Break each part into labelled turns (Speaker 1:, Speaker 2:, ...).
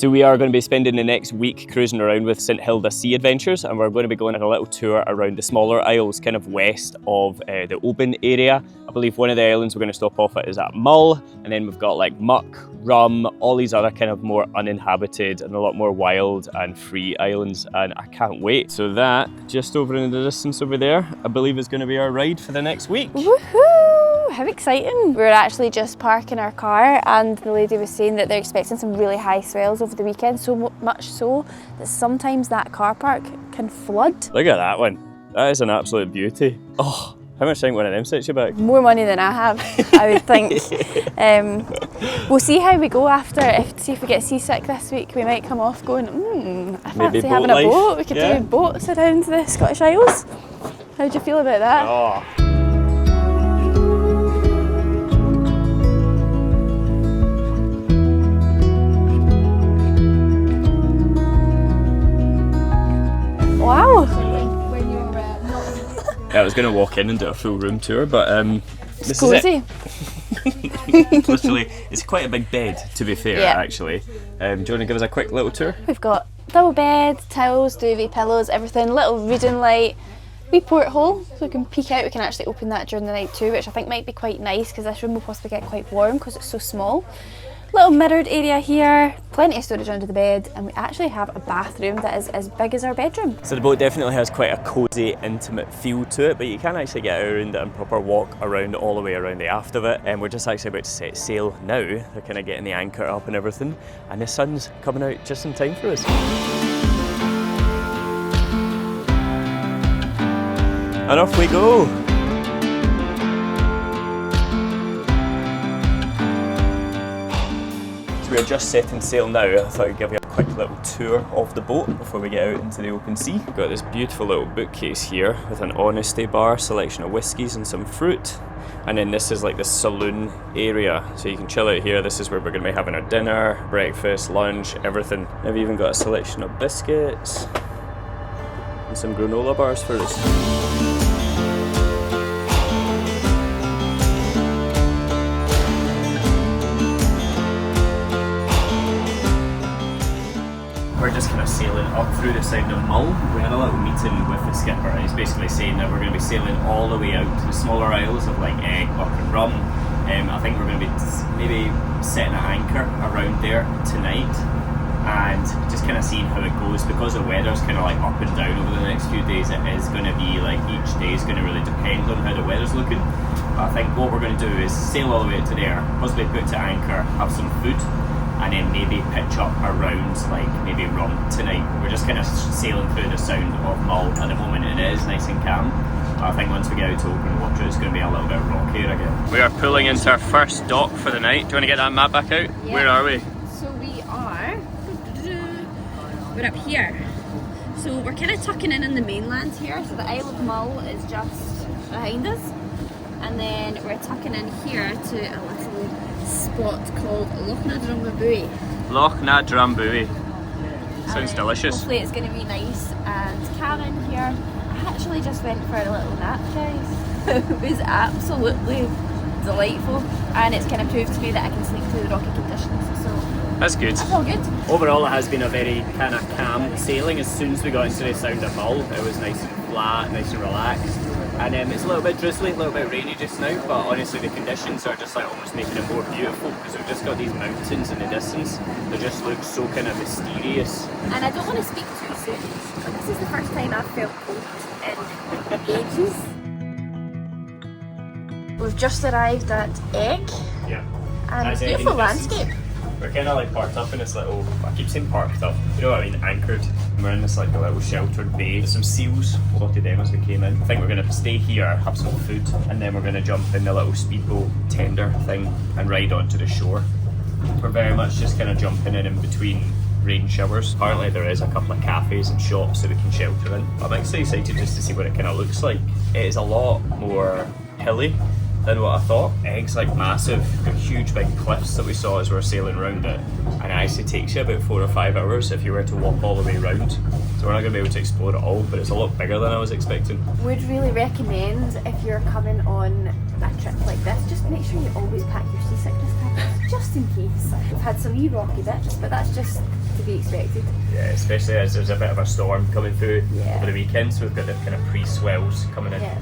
Speaker 1: So we are going to be spending the next week cruising around with St Hilda Sea Adventures, and we're going to be going on a little tour around the smaller isles, kind of west of the Oban area. I believe one of the islands we're going to stop off at is at Mull, and then we've got like Muck, Rum, all these other kind of more uninhabited and a lot more wild and free islands, and I can't wait. So that, just over in the distance over there, I believe is going to be our ride for the next week.
Speaker 2: Woohoo! How exciting! We were actually just parking our car and the lady was saying that they're expecting some really high swells over the weekend, so much so that sometimes that car park can flood.
Speaker 1: Look at that one. That is an absolute beauty. Oh, how much time one of them sets you back?
Speaker 2: More money than I have, I would think. We'll see how we go after. See if we get seasick this week, we might come off going, I fancy having a boat. We could do boats around the Scottish Isles. How do you feel about that?
Speaker 1: Oh.
Speaker 2: Wow!
Speaker 1: Yeah, I was going to walk in and do a full room tour, but
Speaker 2: it's cozy.
Speaker 1: Literally, it's quite a big bed, to be fair, actually. Do you want to give us a quick little tour?
Speaker 2: We've got double bed, towels, duvet, pillows, everything, little reading light, wee porthole, so we can peek out. We can actually open that during the night too, which I think might be quite nice because this room will possibly get quite warm because it's so small. Little mirrored area here, plenty of storage under the bed, and we actually have a bathroom that is as big as our bedroom.
Speaker 1: So the boat definitely has quite a cosy, intimate feel to it, but you can actually get around it and proper walk around all the way around the aft of it. And we're just actually about to set sail now. They're kind of getting the anchor up and everything, and the sun's coming out just in time for us. And off we go! We're just setting sail now. I thought I'd give you a quick little tour of the boat before we get out into the open sea. We've got this beautiful little bookcase here with an honesty bar, selection of whiskies and some fruit. And then this is like the saloon area, so you can chill out here. This is where we're going to be having our dinner, breakfast, lunch, everything. I've even got a selection of biscuits and some granola bars for us. We're just kind of sailing up through the sound of Mull. We had a little meeting with the skipper, and he's basically saying that we're going to be sailing all the way out to the smaller isles of like Eigg, Muck and Rum. I think we're going to be maybe setting an anchor around there tonight and just kind of seeing how it goes, because the weather's kind of like up and down over the next few days. It is going to be like each day is going to really depend on how the weather's looking. But I think what we're going to do is sail all the way out to there, possibly put to anchor, have some food, and then maybe pitch up around like maybe Rum tonight. We're just kind of sailing through the sound of Mull at the moment, and it is nice and calm. But I think once we get out to open water, it's going to be a little bit rockier again. We are pulling into our first dock for the night. Do you want to get that map back out? Yeah. Where are we?
Speaker 2: So we're up here. So we're kind of tucking in the mainland here. So the Isle of Mull is just behind us. And then we're tucking in here to a little spot called Loch na Drumbuie.
Speaker 1: Loch na Drumbuie. Sounds delicious.
Speaker 2: Hopefully it's going to be nice and calm in here. I actually just went for a little nap, guys. It was absolutely delightful, and it's kind of proved to me that I can sleep through the rocky conditions. So
Speaker 1: that's good.
Speaker 2: That's all good.
Speaker 1: Overall, it has been a very kind of calm sailing. As soon as we got into the sound of Mull, it was nice and flat, nice and relaxed. And it's a little bit drizzly, a little bit rainy just now, but honestly the conditions are just like almost making it more beautiful, because we've just got these mountains in the distance. They just look so kind of mysterious.
Speaker 2: And I don't want to speak too soon, but this is the first time I've felt cold in ages. We've just arrived at Eigg.
Speaker 1: Yeah.
Speaker 2: And it's a beautiful landscape.
Speaker 1: We're kind of like parked up in this little, I keep saying parked up, you know what I mean, anchored. We're in this like a little sheltered bay. There's some seals, we spotted them as we came in. I think we're going to stay here, have some food, and then we're going to jump in the little speedboat tender thing and ride onto the shore. We're very much just kind of jumping in between rain showers. Apparently there is a couple of cafes and shops that we can shelter in. I'm actually excited just to see what it kind of looks like. It is a lot more hilly than what I thought. Egg's like massive, got huge big cliffs that we saw as we were sailing around it, and it actually takes you about 4 or 5 hours if you were to walk all the way around. So we're not going to be able to explore it all, but it's a lot bigger than I was expecting.
Speaker 2: Would really recommend, if you're coming on a trip like this, just make sure you always pack your seasickness tablets, just in case. We've had some wee rocky bits, but that's just to be expected.
Speaker 1: Yeah, especially as there's a bit of a storm coming through
Speaker 2: Yeah.
Speaker 1: over the weekend, so we've got the kind of pre-swells coming in.
Speaker 2: Yeah.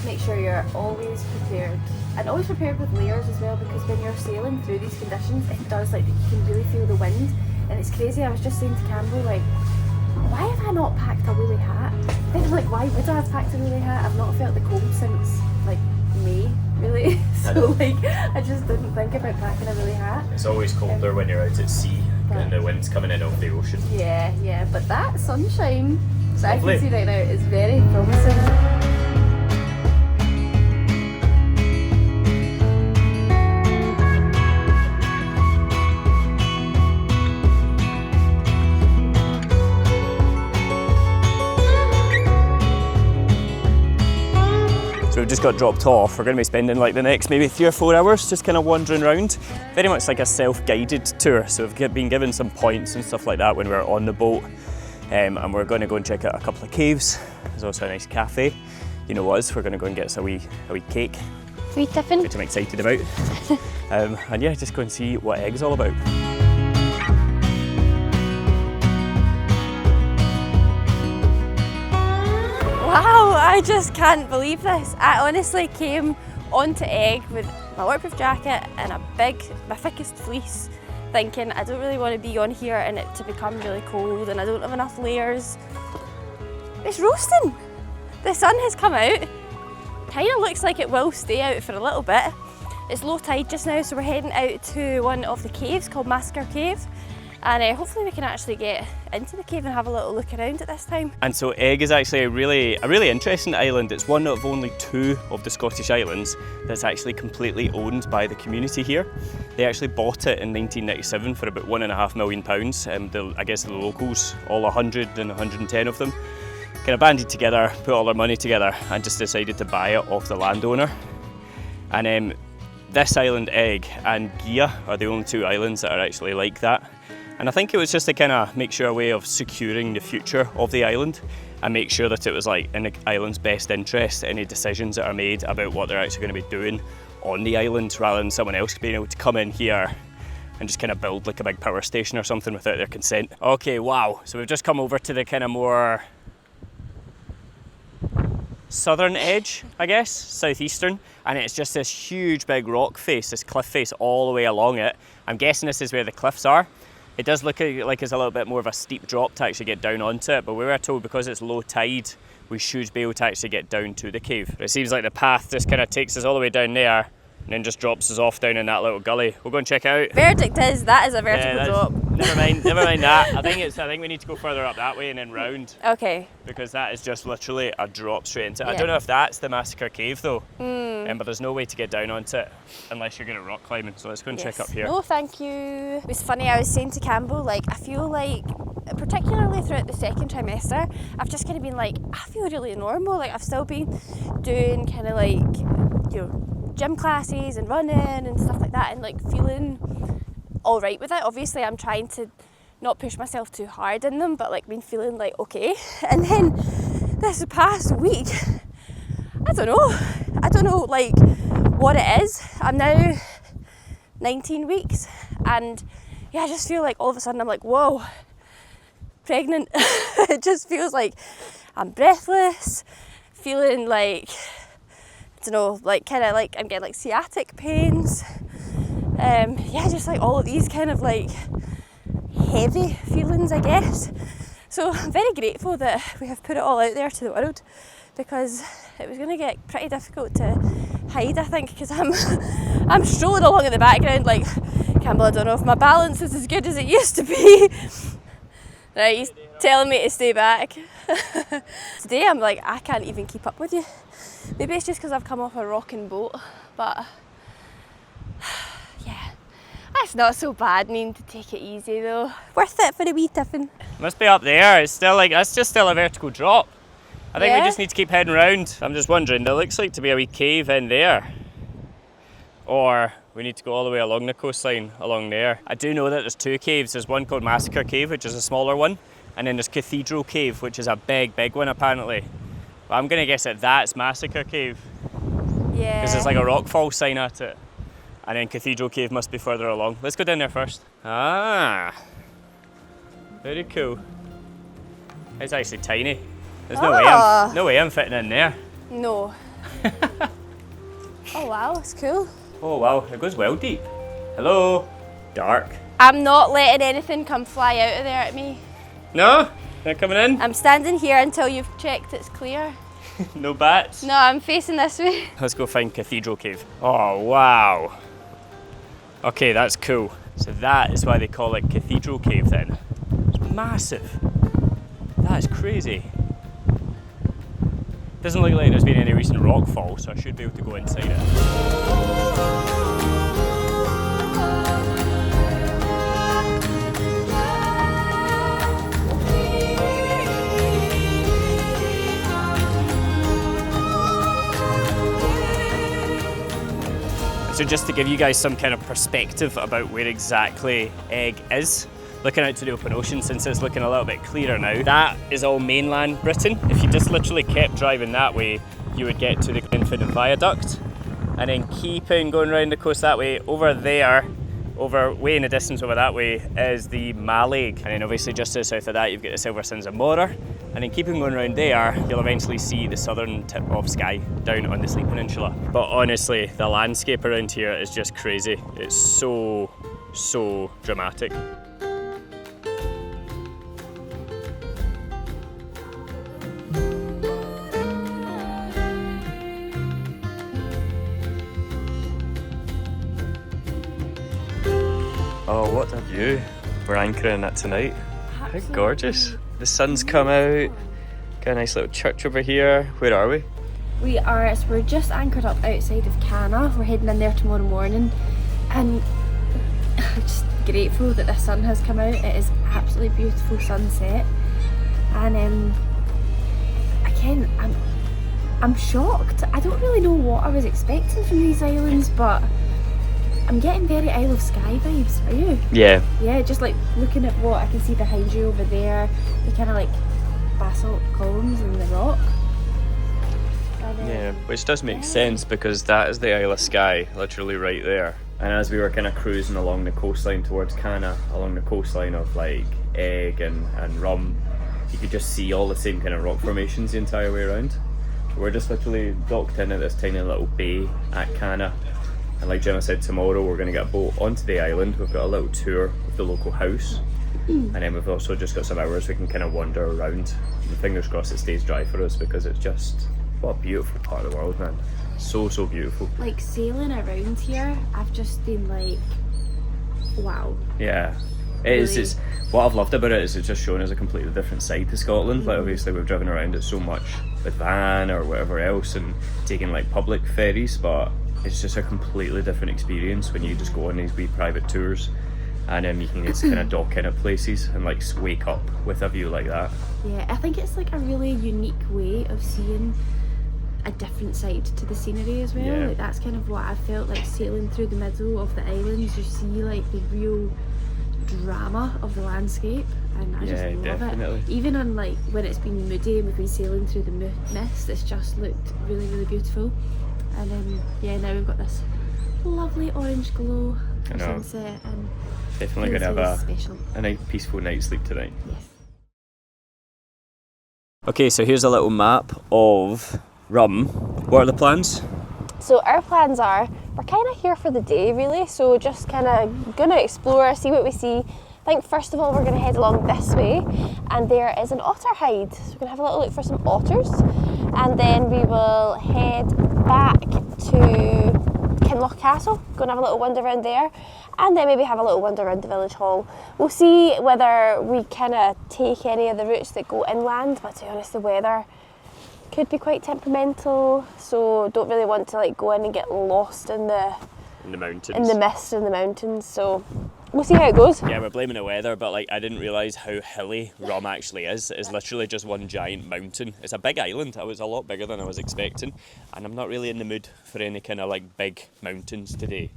Speaker 2: Make sure you're always prepared. And always prepared with layers as well, because when you're sailing through these conditions, it does, like, you can really feel the wind. And it's crazy, I was just saying to Campbell, like, why have I not packed a woolly hat? Then I'm like, why would I have packed a woolly hat? I've not felt the cold since, like, May, really. So, like, I just didn't think about packing a woolly hat.
Speaker 1: It's always colder when you're out at sea and the wind's coming in off the ocean.
Speaker 2: Yeah, but that sunshine that
Speaker 1: lovely.
Speaker 2: I can see right now is very promising.
Speaker 1: So we've just got dropped off. We're going to be spending like the next maybe 3 or 4 hours just kind of wandering around. Very much like a self-guided tour. So we've been given some points and stuff like that when we were on the boat. And we're going to go and check out a couple of caves. There's also a nice cafe. You know us, we're going to go and get us a wee cake,
Speaker 2: Wee tiffin.
Speaker 1: which I'm excited about. And yeah, just go and see what Egg's all about.
Speaker 2: Wow, I just can't believe this. I honestly came onto Eigg with my waterproof jacket and my thickest fleece, thinking I don't really want to be on here and it to become really cold and I don't have enough layers. It's roasting. The sun has come out. Kind of looks like it will stay out for a little bit. It's low tide just now, so we're heading out to one of the caves called Massacre Cave. And hopefully we can actually get into the cave and have a little look around at this time.
Speaker 1: And so Eigg is actually a really interesting island. It's one of only 2 of the Scottish islands that's actually completely owned by the community here. They actually bought it in 1997 for about £1.5 million. I guess the locals, all 100 and 110 of them, kind of banded together, put all their money together and just decided to buy it off the landowner. And this island, Eigg, and Gia are the only 2 islands that are actually like that. And I think it was just to kind of make sure a way of securing the future of the island and make sure that it was like in the island's best interest, any decisions that are made about what they're actually going to be doing on the island, rather than someone else being able to come in here and just kind of build like a big power station or something without their consent. Okay, wow. So we've just come over to the kind of more southern edge, I guess, southeastern, and it's just this huge big rock face, this cliff face all the way along it. I'm guessing this is where the cliffs are. It does look like it's a little bit more of a steep drop to actually get down onto it, but we were told because it's low tide, we should be able to actually get down to the cave. But it seems like the path just kind of takes us all the way down there and then just drops us off down in that little gully. We'll go and check it out.
Speaker 2: Verdict is that is a vertical drop.
Speaker 1: Never mind that. I think we need to go further up that way and then round.
Speaker 2: Okay.
Speaker 1: Because that is just literally a drop straight into it. I
Speaker 2: Yeah.
Speaker 1: don't know if that's the Massacre Cave though, but there's no way to get down onto it unless you're good at rock climbing. So let's go and check up here.
Speaker 2: No, thank you. It was funny, I was saying to Campbell, like, I feel like, particularly throughout the second trimester, I've just kind of been like, I feel really normal. Like, I've still been doing kind of like, you know, gym classes and running and stuff like that, and like feeling all right with it. Obviously, I'm trying to not push myself too hard in them, but like been feeling like okay. And then this past week, I don't know like what it is. I'm now 19 weeks and yeah, I just feel like all of a sudden I'm like, whoa, pregnant. It just feels like I'm breathless, feeling like, I don't know, like kind of like I'm getting like sciatic pains. Yeah, just like all of these kind of like heavy feelings, I guess. So I'm very grateful that we have put it all out there to the world, because it was going to get pretty difficult to hide, I think, because I'm strolling along in the background like, Campbell, I don't know if my balance is as good as it used to be. Right, he's telling me to stay back. Today I'm like, I can't even keep up with you. Maybe it's just because I've come off a rocking boat, but yeah, that's not so bad. Needing to take it easy though. Worth it for a wee tiffin.
Speaker 1: Must be up there. It's still like, that's just still a vertical drop. I think we
Speaker 2: Yeah.
Speaker 1: just need to keep heading around. I'm just wondering, there looks like to be a wee cave in there. Or we need to go all the way along the coastline along there. I do know that there's 2 caves. There's one called Massacre Cave, which is a smaller one, and then there's Cathedral Cave, which is a big one apparently. But I'm gonna guess that that's Massacre Cave,
Speaker 2: Yeah.
Speaker 1: because there's like a rockfall sign at it. And then Cathedral Cave must be further along. Let's go down there first. Ah, Very cool. It's actually tiny. There's no way I'm fitting in there.
Speaker 2: No. Oh wow, it's cool.
Speaker 1: Oh wow, it goes well deep. Hello. Dark.
Speaker 2: I'm not letting anything come fly out of there at me.
Speaker 1: No? They're coming in?
Speaker 2: I'm standing here until you've checked it's clear.
Speaker 1: No bats?
Speaker 2: No, I'm facing this way.
Speaker 1: Let's go find Cathedral Cave. Oh wow. Okay, that's cool. So that is why they call it Cathedral Cave then. It's massive. That is crazy. Doesn't look like there's been any recent rockfall, so I should be able to go inside it. So just to give you guys some kind of perspective about where exactly Eigg is, looking out to the open ocean, since it's looking a little bit clearer now, that is all mainland Britain. If you just literally kept driving that way, you would get to the Glenfinnan Viaduct, and then keeping going around the coast that way, over there, over way in the distance over that way, is the Mull, and then obviously just to the south of that you've got the Silver Sands of Motor, and then keeping going around there you'll eventually see the southern tip of Skye down on the Sleep Peninsula. But honestly, the landscape around here is just crazy. It's so dramatic. Oh, what a view. We're anchoring at tonight. How gorgeous. The sun's come out. Got a nice little church over here. Where are we?
Speaker 2: We're just anchored up outside of Canna. We're heading in there tomorrow morning, and I'm just grateful that the sun has come out. It is absolutely beautiful sunset, and again, I'm shocked. I don't really know what I was expecting from these islands, but I'm getting very Isle of Skye vibes. Are you?
Speaker 1: Yeah.
Speaker 2: Yeah, just like looking at what I can see behind you over there, the kind of like basalt columns and the rock.
Speaker 1: Yeah, which does make sense because that is the Isle of Skye, literally right there. And as we were kind of cruising along the coastline towards Canna, along the coastline of like Eigg and Rum, you could just see all the same kind of rock formations the entire way around. We're just literally docked in at this tiny little bay at Canna. And like Gemma said, tomorrow we're going to get a boat onto the island. We've got a little tour of the local house. And then we've also just got some hours we can kind of wander around. And fingers crossed it stays dry for us because it's just, what a beautiful part of the world, man. So beautiful.
Speaker 2: Like sailing around here, I've just been like, wow.
Speaker 1: Yeah. It is. It's, what I've loved about it is it's just showing us a completely different side to Scotland. Like obviously we've driven around it so much with van or whatever else and taking like public ferries, but it's just a completely different experience when you just go on these wee private tours and you can just kind of dock in at places and like wake up with a view like that.
Speaker 2: Yeah, I think it's like a really unique way of seeing a different side to the scenery as well.
Speaker 1: Yeah.
Speaker 2: Like that's kind of what I felt like sailing through the middle of the islands. You see like the real drama of the landscape, and I just love
Speaker 1: definitely.
Speaker 2: it. Even on like when it's been moody and we've been sailing through the mist, it's just looked really beautiful. And then now we've got this lovely orange glow for sunset, and
Speaker 1: definitely going to have
Speaker 2: special.
Speaker 1: a nice peaceful night's sleep tonight.
Speaker 2: Yes.
Speaker 1: Okay, so here's a little map of Rum. What are the plans?
Speaker 2: So our plans are, we're kind of here for the day really, so just kind of going to explore, see what we see. I think first of all we're going to head along this way, and there is an otter hide, so we're going to have a little look for some otters, and then we will head back to Kinloch Castle, go and have a little wander around there, and then maybe have a little wander around the village hall. We'll see whether we kind of take any of the routes that go inland, but to be honest the weather could be quite temperamental, so don't really want to like go in and get lost in the
Speaker 1: mountains,
Speaker 2: in the mist in the mountains, so we'll see how it goes.
Speaker 1: Yeah, we're blaming the weather, but like I didn't realise how hilly Rum actually is. It's literally just one giant mountain. It's a big island. It was a lot bigger than I was expecting, and I'm not really in the mood for any kind of like big mountains today.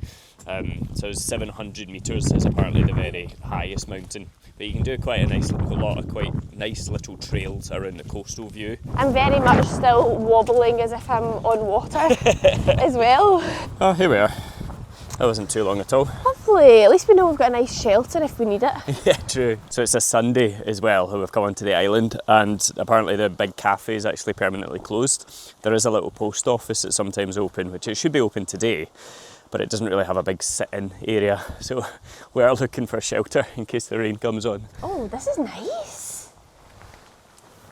Speaker 1: So 700 metres is apparently the very highest mountain, but you can do quite a lot of quite nice little trails around the coastal view.
Speaker 2: I'm very much still wobbling as if I'm on water as well.
Speaker 1: Oh, here we are. That wasn't too long at all.
Speaker 2: Well, lovely. At least we know we've got a nice shelter if we need it.
Speaker 1: Yeah, true. So it's a Sunday as well, we've come onto the island, and apparently the big cafe is actually permanently closed. There is a little post office that's sometimes open, which it should be open today, but it doesn't really have a big sit-in area. So we are looking for shelter in case the rain comes on.
Speaker 2: Oh, this is nice.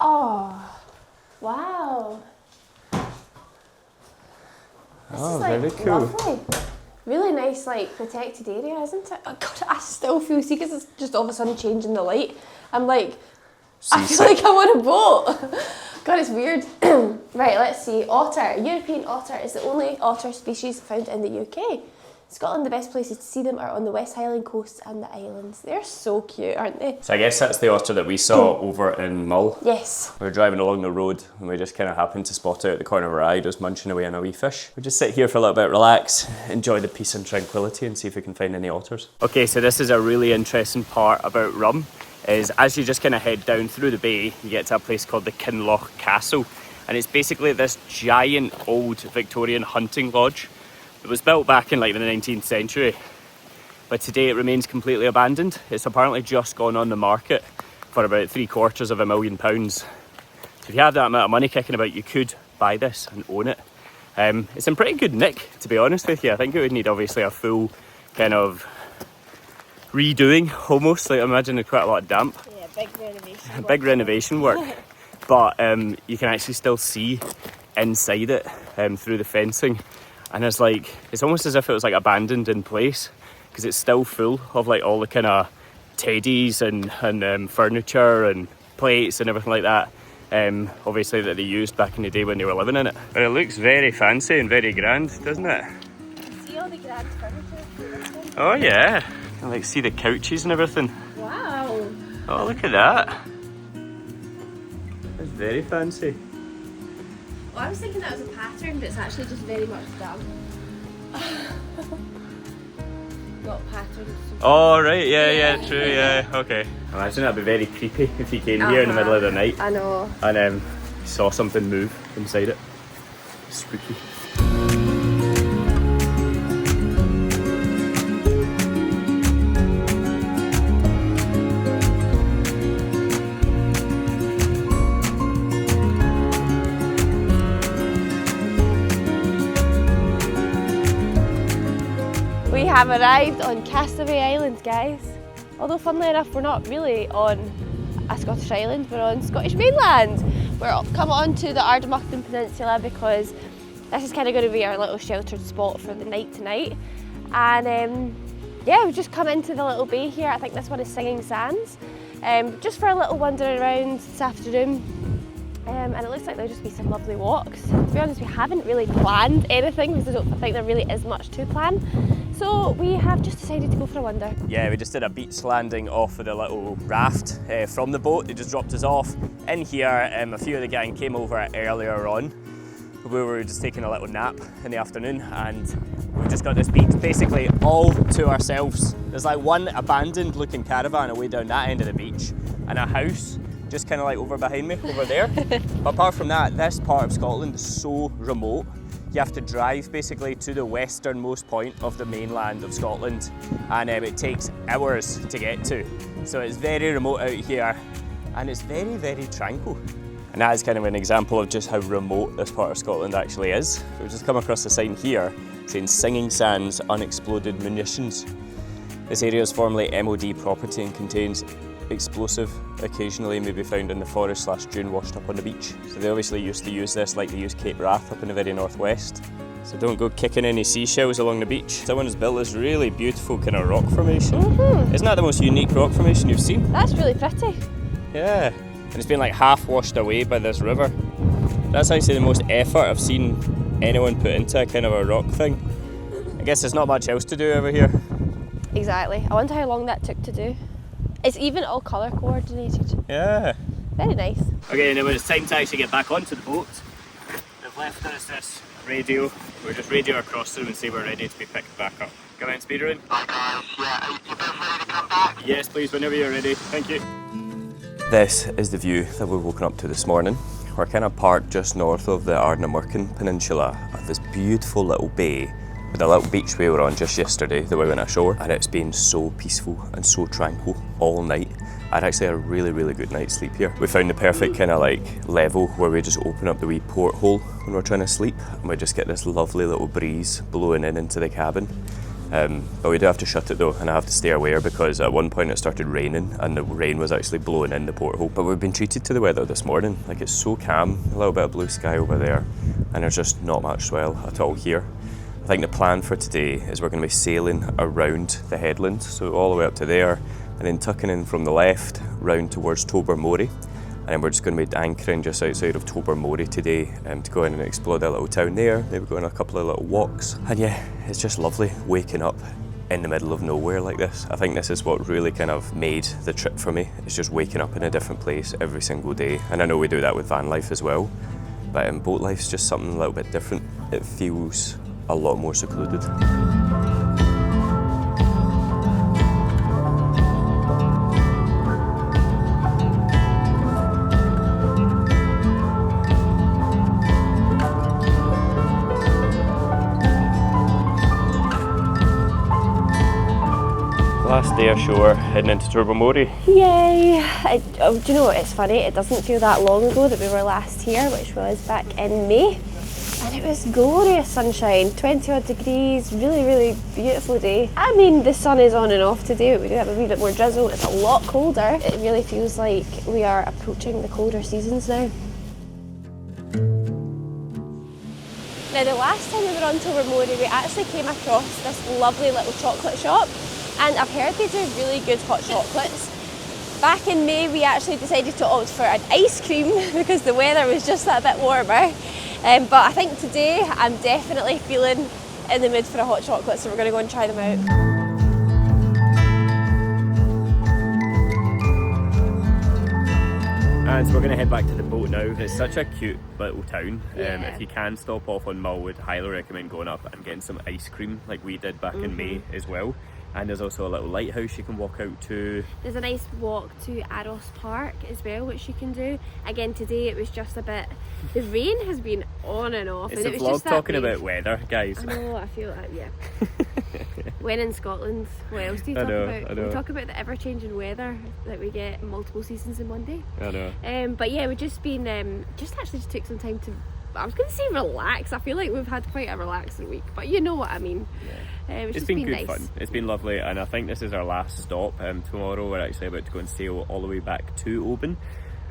Speaker 2: Oh, wow. This is like
Speaker 1: very cool.
Speaker 2: Lovely. Really nice, like, protected area, isn't it? Oh God, I still feel, see, because it's just all of a sudden changing the light. I'm like, I feel like I'm on a boat. God, it's weird. Right, let's see. Otter. European otter is the only otter species found in the UK. Scotland, the best places to see them are on the West Highland coast and the islands. They're so cute, aren't they?
Speaker 1: So I guess that's the otter that we saw over in Mull.
Speaker 2: Yes.
Speaker 1: We were driving along the road and we just kind of happened to spot out at the corner of our eye just munching away on a wee fish. We just sit here for a little bit, relax, enjoy the peace and tranquility and see if we can find any otters. Okay, so this is a really interesting part about Rum, is as you just kind of head down through the bay, you get to a place called the Kinloch Castle. And it's basically this giant old Victorian hunting lodge. It was built back in like the 19th century, but today it remains completely abandoned. It's apparently just gone on the market for about £750,000. So if you have that amount of money kicking about, you could buy this and own it. It's in pretty good nick, to be honest with you. I think it would need obviously a full kind of redoing almost. Like, I imagine there's quite a lot of damp.
Speaker 2: Yeah, big renovation work.
Speaker 1: Big renovation work. But you can actually still see inside it through the fencing. And it's almost as if it was like abandoned in place, because it's still full of like all the kind of teddies and furniture and plates and everything like that. Obviously that they used back in the day when they were living in it. But it looks very fancy and very grand, doesn't it?
Speaker 2: See all the grand furniture?
Speaker 1: Oh yeah, you can like see the couches and everything.
Speaker 2: Wow.
Speaker 1: Oh, look at that. It's very fancy.
Speaker 2: Well, I was thinking that was a pattern, but it's actually just very much damp. Not patterns.
Speaker 1: Oh right, yeah, true, yeah, okay. Imagine that'd be very creepy if you came here in the middle of the night.
Speaker 2: I know.
Speaker 1: And saw something move inside it. Spooky.
Speaker 2: We have arrived on Castaway Island, guys. Although funnily enough, we're not really on a Scottish island, we're on Scottish mainland. We're come onto the Ardmurchan Peninsula because this is kind of going to be our little sheltered spot for the night tonight. And yeah, we've just come into the little bay here. I think this one is Singing Sands. Just for a little wander around this afternoon. And it looks like there'll just be some lovely walks. To be honest, we haven't really planned anything because I don't think there really is much to plan. So we have just decided to go for a wander. Yeah, we just did a beach landing off of the little raft from the boat. They just dropped us off in here. A few of the gang came over earlier on. We were just taking a little nap in the afternoon, and we've just got this beach basically all to ourselves. There's like one abandoned looking caravan away down that end of the beach and a house just kind of like over behind me, over there. But apart from that, this part of Scotland is so remote. You have to drive basically to the westernmost point of the mainland of Scotland, and it takes hours to get to. So it's very remote out here, and it's very, very tranquil. And that is kind of an example of just how remote this part of Scotland actually is. We've just come across a sign here saying Singing Sands Unexploded Munitions. This area is formerly MOD property and contains explosive occasionally may be found in the forest/dune washed up on the beach. So they obviously used to use this like they use Cape Wrath up in the very northwest. So don't go kicking any seashells along the beach. Someone has built this really beautiful kind of rock formation. Isn't that the most unique rock formation you've seen? That's really pretty.
Speaker 1: Yeah, and it's been like half washed away by this river. That's actually the most effort I've seen anyone put into a kind of a rock thing. I guess there's not much else to do over here.
Speaker 2: Exactly. I wonder how long that took to do. It's even all colour coordinated.
Speaker 1: Yeah.
Speaker 2: Very nice.
Speaker 1: Okay, now when it's time to actually get back onto the boat, they've left us this radio. We'll just radio across to them and say we're ready to be picked back up. Come in, speederoon.
Speaker 3: Hi guys, yeah, you both ready to come back?
Speaker 1: Yes, please, whenever you're ready. Thank you. This is the view that we've woken up to this morning. We're kind of parked just north of the Ardmurchan Peninsula at this beautiful little bay The little beach we were on just yesterday, the way we went ashore, and it's been so peaceful and so tranquil all night. I'd actually had a really good night's sleep here. We found the perfect kind of like level where we just open up the wee porthole when we're trying to sleep, and we just get this lovely little breeze blowing in into the cabin. But we do have to shut it though, and I have to stay aware because at one point it started raining and the rain was actually blowing in the porthole. But we've been treated to the weather this morning. Like, it's so calm, a little bit of blue sky over there, and there's just not much swell at all here. I think the plan for today is we're going to be sailing around the headland, so all the way up to there, and then tucking in from the left round towards Tobermory. And then we're just going to be anchoring just outside of Tobermory today to go in and explore that little town there, maybe go on a couple of little walks. And yeah, it's just lovely waking up in the middle of nowhere like this. I think this is what really kind of made the trip for me. It's just waking up in a different place every single day. And I know we do that with van life as well, but boat life's just something a little bit different. It feels a lot more secluded. Last day ashore, heading into Tobermory.
Speaker 2: Yay! Do you know what, it's funny, it doesn't feel that long ago that we were last here, which was back in May. And it was glorious sunshine, 20 odd degrees, really beautiful day. I mean, the sun is on and off today, but we do have a wee bit more drizzle. It's a lot colder. It really feels like we are approaching the colder seasons now. Now, the last time we were on Tobermory, we actually came across this lovely little chocolate shop, and I've heard they do really good hot chocolates. Back in May, we actually decided to opt for an ice cream because the weather was just that bit warmer. But I think today I'm definitely feeling in the mood for a hot chocolate, so we're going to go and try them out.
Speaker 1: And so we're going to head back to the boat now. It's such a cute little town. If you can stop off on Mull, would highly recommend going up and getting some ice cream like we did back in May as well. And there's also a little lighthouse you can walk out to.
Speaker 2: There's a nice walk to Arross Park as well, which you can do. Again, today it was just a bit, the rain has been on and off.
Speaker 1: It's
Speaker 2: and
Speaker 1: a
Speaker 2: it was
Speaker 1: vlog
Speaker 2: just
Speaker 1: talking about weather, guys.
Speaker 2: I know, I feel that, yeah. When in Scotland, what else do you talk about?
Speaker 1: I know.
Speaker 2: We talk about the ever-changing weather that we get multiple seasons in one day.
Speaker 1: I know.
Speaker 2: But yeah, we've just been, just took some time to, I was going to say relax. I feel like we've had quite a relaxing week, but you know what I mean.
Speaker 1: Yeah.
Speaker 2: It's
Speaker 1: been good
Speaker 2: nice.
Speaker 1: fun. It's been lovely, and I think this is our last stop. Tomorrow we're actually about to go and sail all the way back to Oban,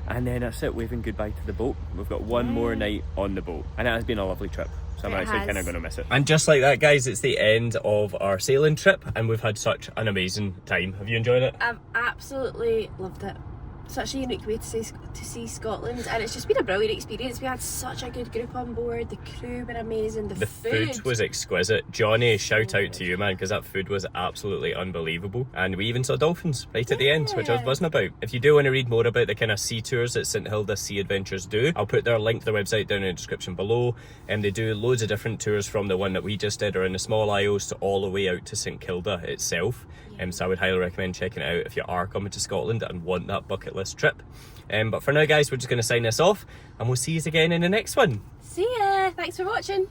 Speaker 1: and then that's it, waving goodbye to the boat. We've got one more night on the boat, and it has been a lovely trip, so I'm actually kind of going to miss it. And just like that, guys, it's the end of our sailing trip, and we've had such an amazing time. Have you enjoyed it?
Speaker 2: I've absolutely loved it. Such a unique way to see Scotland, and it's just been a brilliant experience. We had such a good group on board, the crew were amazing, the
Speaker 1: food was exquisite. Johnny, shout out to you, man, because that food was absolutely unbelievable. And we even saw dolphins right at the end, which I was buzzing about. If you do want to read more about the kind of sea tours that St Hilda Sea Adventures do, I'll put their link to their website down in the description below. And they do loads of different tours, from the one that we just did around the small isles to all the way out to St Kilda itself. So I would highly recommend checking it out if you are coming to Scotland and want that bucket list trip. But for now, guys, we're just going to sign this off, and we'll see you again in the next one.
Speaker 2: See ya! Thanks for watching.